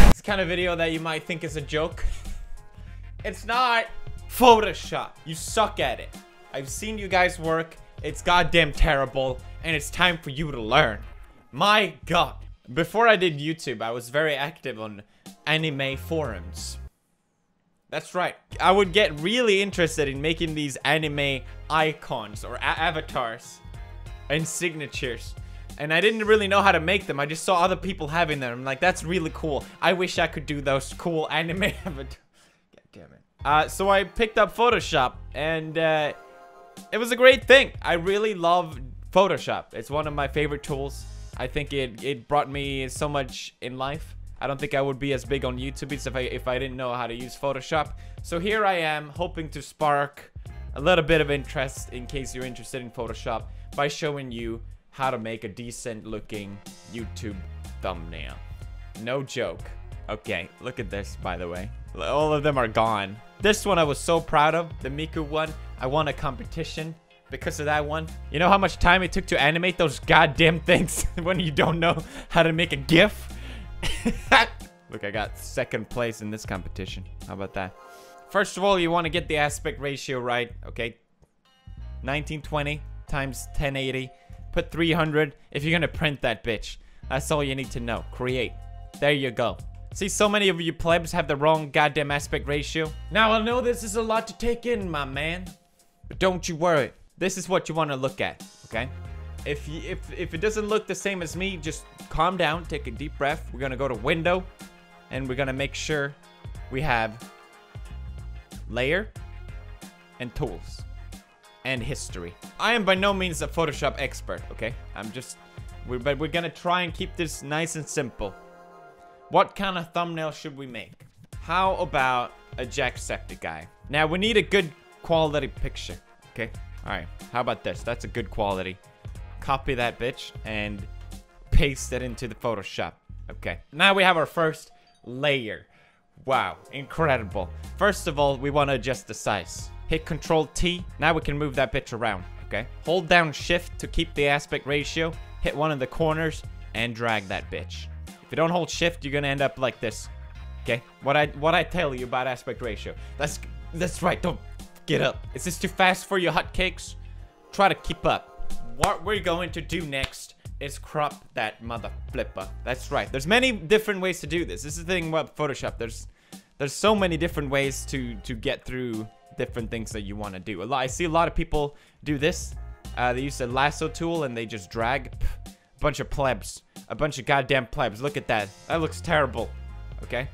It's the kind of video that you might think is a joke. It's not. Photoshop. You suck at it. I've seen you guys work. It's goddamn terrible. And it's time for you to learn. My god. Before I did YouTube, I was very active on anime forums. That's right. I would get really interested in making these anime icons or avatars and signatures. And I didn't really know how to make them. I just saw other people having them. I'm like, that's really cool. I wish I could do those cool anime avatars. God damn it. So I picked up Photoshop, and it was a great thing. I really love Photoshop. It's one of my favorite tools. I think it brought me so much in life. I don't think I would be as big on YouTube if I didn't know how to use Photoshop. So here I am, hoping to spark a little bit of interest in case you're interested in Photoshop by showing you how to make a decent looking YouTube thumbnail. No joke. Okay, look at this, by the way. All of them are gone. This one I was so proud of, the Miku one. I won a competition because of that one. You know how much time it took to animate those goddamn things when you don't know how to make a GIF? Look, I got second place in this competition. How about that? First of all, you want to get the aspect ratio right, okay? 1920 times 1080. Put 300 if you're gonna print that bitch. That's all you need to know. Create. There you go. See, so many of you plebs have the wrong goddamn aspect ratio. Now, I know this is a lot to take in, my man. But don't you worry. This is what you want to look at, okay? If it doesn't look the same as me, just calm down, take a deep breath. We're gonna go to Window, and we're gonna make sure we have Layer and Tools and History. I am by no means a Photoshop expert, okay? But we're gonna try and keep this nice and simple. What kind of thumbnail should we make? How about a Jacksepticeye? Now, we need a good quality picture, okay? Alright, how about this? That's a good quality. Copy that bitch and paste it into the Photoshop. Okay, now we have our first layer. Wow, incredible. First of all, we want to adjust the size. Hit Control T. Now we can move that bitch around, okay? Hold down Shift to keep the aspect ratio. Hit one of the corners and drag that bitch. If you don't hold Shift, you're gonna end up like this. Okay? What I tell you about aspect ratio. That's right, don't get up. Is this too fast for you hotcakes? Try to keep up. What we're going to do next is crop that mother flipper. That's right. There's many different ways to do this. This is the thing about Photoshop. There's so many different ways to get through different things that you want to do. I see a lot of people do this. They use a lasso tool and they just drag. A bunch of plebs. A bunch of goddamn plebs. Look at that. That looks terrible. Okay?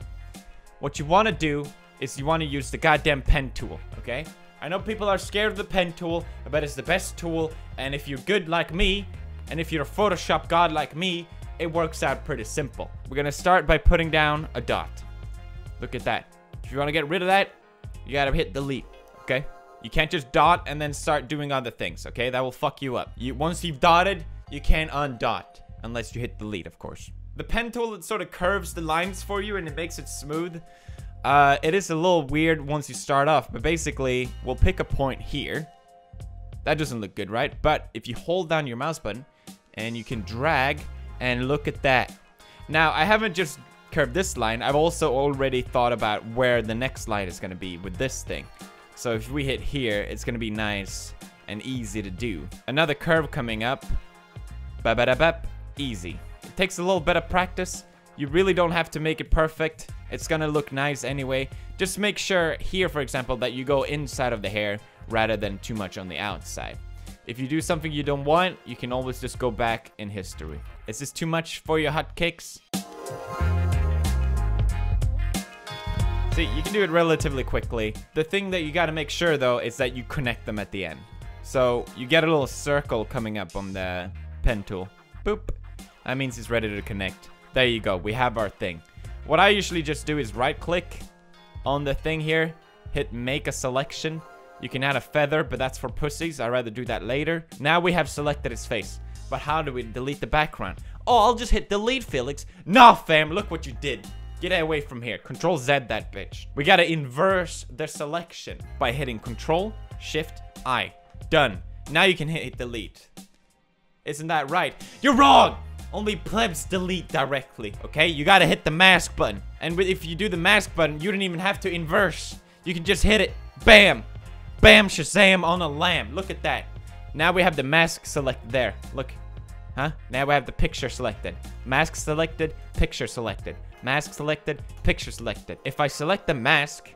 What you want to do is you want to use the goddamn pen tool. Okay? I know people are scared of the pen tool, but it's the best tool. And if you're good like me, and if you're a Photoshop god like me, it works out pretty simple. We're going to start by putting down a dot. Look at that. If you want to get rid of that, you got to hit delete. Okay? You can't just dot and then start doing other things. Okay? That will fuck you up. Once you've dotted, you can't undot. Unless you hit delete, of course. The pen tool, it sort of curves the lines for you and it makes it smooth. It is a little weird once you start off, but basically, we'll pick a point here. That doesn't look good, right? But if you hold down your mouse button and you can drag and look at that. Now, I haven't just curved this line. I've also already thought about where the next line is going to be with this thing. So if we hit here, it's going to be nice and easy to do. Another curve coming up. Ba-ba-da-bap. Easy. It takes a little bit of practice. You really don't have to make it perfect. It's gonna look nice anyway. Just make sure here, for example, that you go inside of the hair rather than too much on the outside. If you do something you don't want, you can always just go back in history. Is this too much for your hotcakes? See, you can do it relatively quickly. The thing that you gotta make sure, though, is that you connect them at the end. So, you get a little circle coming up on the pen tool. Boop. That means it's ready to connect. There you go. We have our thing. What I usually just do is right-click on the thing here. Hit make a selection. You can add a feather, but that's for pussies. I'd rather do that later. Now we have selected his face. But how do we delete the background? Oh, I'll just hit delete, Felix. Nah, fam. Look what you did. Get away from here. Control Z that bitch. We gotta inverse the selection by hitting Control, Shift, I. Done. Now you can hit delete. Isn't that right? You're wrong! Only plebs delete directly, okay? You gotta hit the mask button. And if you do the mask button, you don't even have to inverse. You can just hit it. Bam. Bam, Shazam on a lamb. Look at that. Now we have the mask selected there. Look. Huh? Now we have the picture selected. Mask selected, picture selected. Mask selected, picture selected. If I select the mask,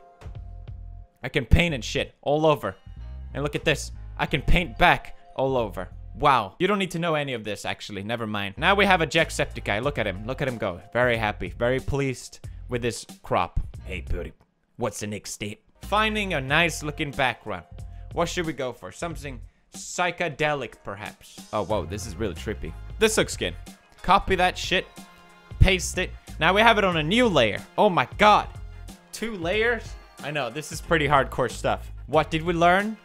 I can paint and shit all over. And look at this. I can paint back all over. Wow. You don't need to know any of this, actually. Never mind. Now we have a Jacksepticeye. Look at him. Look at him go. Very happy. Very pleased with this crop. Hey, Pewdie. What's the next step? Finding a nice looking background. What should we go for? Something psychedelic, perhaps. Oh, whoa. This is really trippy. This looks good. Copy that shit. Paste it. Now we have it on a new layer. Oh my god. 2 layers? I know. This is pretty hardcore stuff. What did we learn?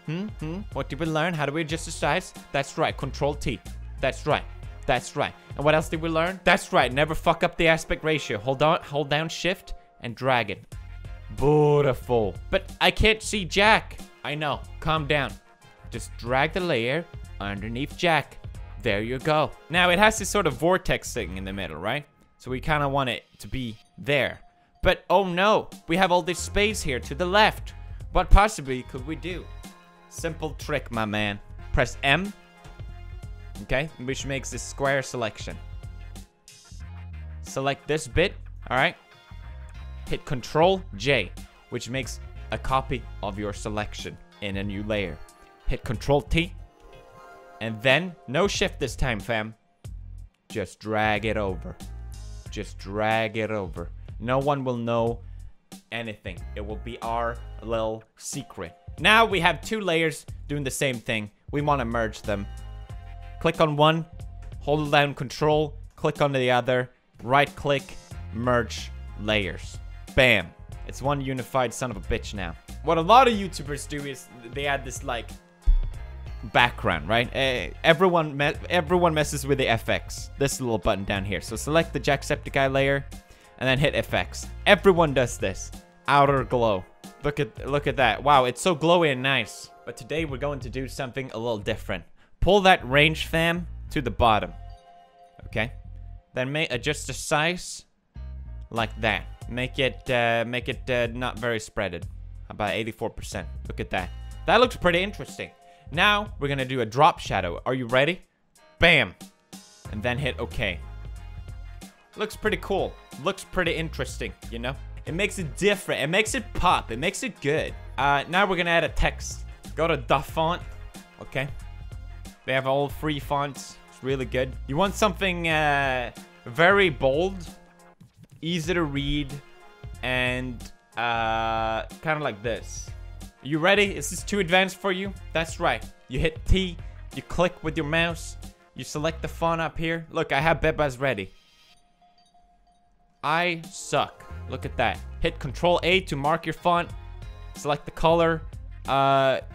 What did we learn? How do we adjust the size? That's right. Control T. That's right. That's right. And what else did we learn? That's right. Never fuck up the aspect ratio. Hold down shift and drag it. Beautiful. But I can't see Jack. I know. Calm down. Just drag the layer underneath Jack. There you go. Now it has this sort of vortex thing in the middle, right? So we kind of want it to be there. But oh no, we have all this space here to the left. What possibly could we do? Simple trick, my man. Press M. Okay, which makes this square selection. Select this bit, all right? Hit Control J, which makes a copy of your selection in a new layer. Hit Control T, and then, no shift this time, fam. Just drag it over. Just drag it over. No one will know anything. It will be our little secret. Now we have 2 layers doing the same thing. We want to merge them. Click on one, hold down Control, click on the other, right click, merge layers. Bam. It's one unified son of a bitch now. What a lot of YouTubers do is they add this like background, right? Everyone messes with the FX. This little button down here. So select the Jacksepticeye layer and then hit FX. Everyone does this. Outer glow. Look at that. Wow, it's so glowy and nice. But today we're going to do something a little different. Pull that range, fam, to the bottom. Okay? Then adjust the size like that. Make it not very spreaded. About 84%. Look at that. That looks pretty interesting. Now we're gonna do a drop shadow. Are you ready? Bam. And then hit OK. Looks pretty cool. Looks pretty interesting, you know? It makes it different. It makes it pop. It makes it good. Now we're gonna add a text. Go to the font. Okay. They have all free fonts. It's really good. You want something very bold, easy to read, and kind of like this. You ready? Is this too advanced for you? That's right. You hit T, you click with your mouse, you select the font up here. Look, I have Bebas ready. I suck. Look at that. Hit Control A to mark your font. Select the color.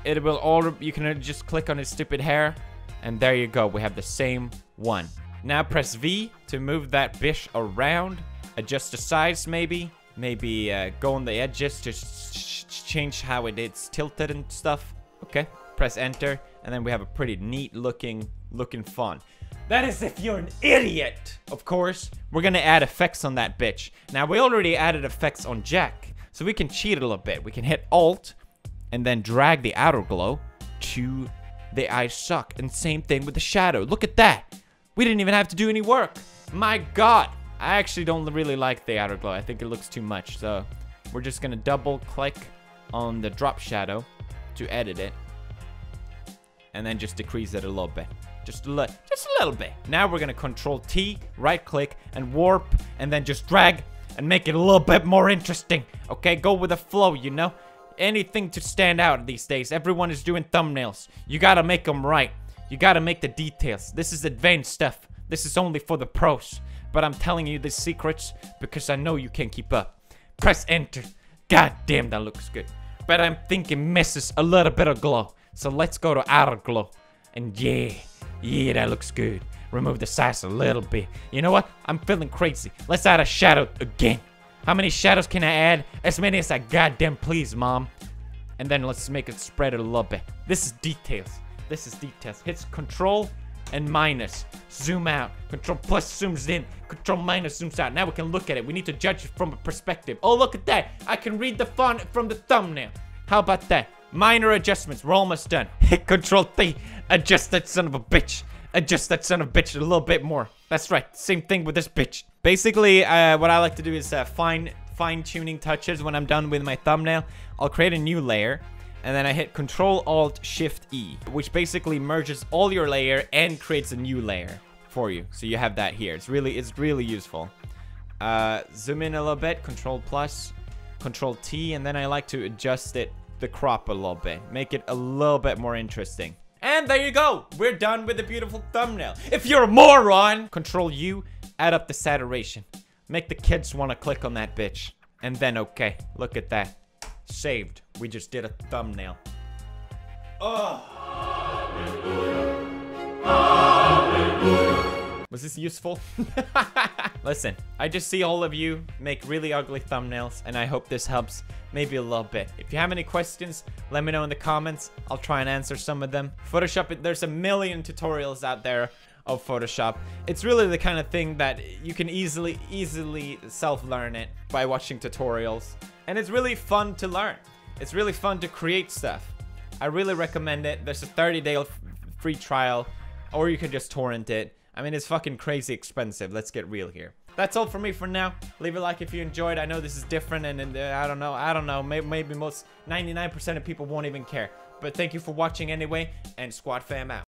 It will order. You can just click on his stupid hair, and there you go. We have the same one. Now press V to move that bitch around. Adjust the size, maybe. Maybe go on the edges to change how it's tilted and stuff. Okay. Press Enter, and then we have a pretty neat looking font. That is if you're an idiot. Of course, we're gonna add effects on that bitch. Now, we already added effects on Jack, so we can cheat a little bit. We can hit Alt, and then drag the outer glow to the eye suck. And same thing with the shadow. Look at that. We didn't even have to do any work. My God. I actually don't really like the outer glow. I think it looks too much. So we're just gonna double click on the drop shadow to edit it. And then just decrease it a little bit. Just a little bit. Now we're gonna Control T, right click, and warp, and then just drag and make it a little bit more interesting. Okay, go with the flow, you know? Anything to stand out these days. Everyone is doing thumbnails. You gotta make them right. You gotta make the details. This is advanced stuff. This is only for the pros. But I'm telling you the secrets because I know you can't keep up. Press Enter. God damn, that looks good. But I'm thinking misses a little bit of glow. So let's go to outer glow. And yeah, that looks good. Remove the size a little bit. You know what? I'm feeling crazy. Let's add a shadow again. How many shadows can I add? As many as I goddamn please, Mom. And then let's make it spread it a little bit. This is details. This is details. Hit Control and minus. Zoom out. Control plus zooms in. Control minus zooms out. Now we can look at it. We need to judge it from a perspective. Oh, look at that. I can read the font from the thumbnail. How about that? Minor adjustments. We're almost done. Hit Control T. Adjust that son of a bitch. Adjust that son of a bitch a little bit more. That's right. Same thing with this bitch. Basically, what I like to do is fine-tuning touches when I'm done with my thumbnail. I'll create a new layer. And then I hit Control-Alt-Shift-E, which basically merges all your layer and creates a new layer for you. So you have that here. It's really useful. Zoom in a little bit. Control+, Control-T, and then I like to adjust the crop a little bit. Make it a little bit more interesting. And there you go. We're done with the beautiful thumbnail. If you're a moron, Control-U, add up the saturation. Make the kids want to click on that bitch. And then okay, look at that. Saved. We just did a thumbnail. Oh. Was this useful? Listen, I just see all of you make really ugly thumbnails, and I hope this helps maybe a little bit. If you have any questions, let me know in the comments. I'll try and answer some of them. Photoshop, there's a million tutorials out there of Photoshop. It's really the kind of thing that you can easily self-learn it by watching tutorials. And it's really fun to learn. It's really fun to create stuff. I really recommend it. There's a 30-day free trial, or you can just torrent it. I mean, it's fucking crazy expensive. Let's get real here. That's all for me for now. Leave a like if you enjoyed. I know this is different, and I don't know. Maybe most 99% of people won't even care. But thank you for watching anyway, and Squad Fam out.